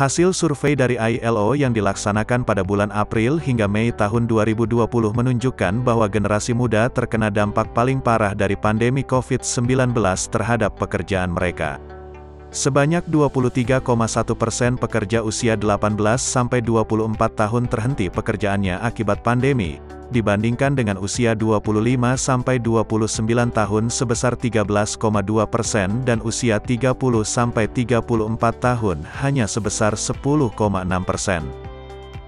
Hasil survei dari ILO yang dilaksanakan pada bulan April hingga Mei tahun 2020 menunjukkan bahwa generasi muda terkena dampak paling parah dari pandemi COVID-19 terhadap pekerjaan mereka. Sebanyak 23,1% pekerja usia 18-24 tahun terhenti pekerjaannya akibat pandemi, dibandingkan dengan usia 25-29 tahun sebesar 13,2% dan usia 30-34 tahun hanya sebesar 10,6%.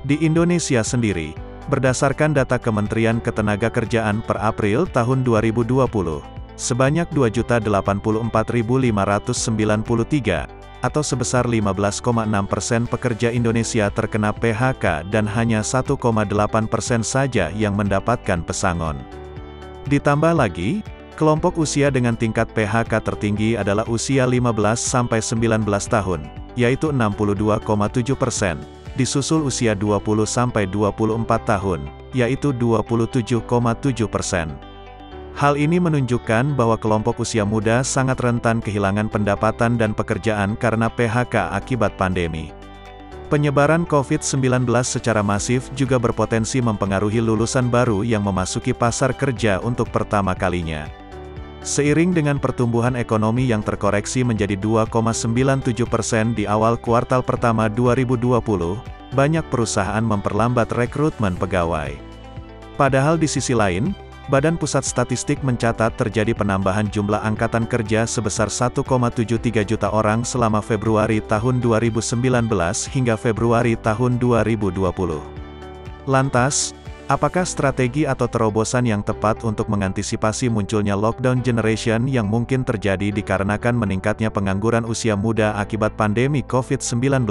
Di Indonesia sendiri, berdasarkan data Kementerian Ketenagakerjaan per April tahun 2020, sebanyak 2.084.593, atau sebesar 15,6% pekerja Indonesia terkena PHK dan hanya 1,8% saja yang mendapatkan pesangon. Ditambah lagi, kelompok usia dengan tingkat PHK tertinggi adalah usia 15-19 tahun, yaitu 62,7%, disusul usia 20-24 tahun, yaitu 27,7%. Hal ini menunjukkan bahwa kelompok usia muda sangat rentan kehilangan pendapatan dan pekerjaan karena PHK akibat pandemi. Penyebaran COVID-19 secara masif juga berpotensi mempengaruhi lulusan baru yang memasuki pasar kerja untuk pertama kalinya. Seiring dengan pertumbuhan ekonomi yang terkoreksi menjadi 2,97% di awal kuartal pertama 2020, banyak perusahaan memperlambat rekrutmen pegawai. Padahal di sisi lain, Badan Pusat Statistik mencatat terjadi penambahan jumlah angkatan kerja sebesar 1,73 juta orang selama Februari tahun 2019 hingga Februari tahun 2020. Lantas, apakah strategi atau terobosan yang tepat untuk mengantisipasi munculnya lockdown generation yang mungkin terjadi dikarenakan meningkatnya pengangguran usia muda akibat pandemi COVID-19?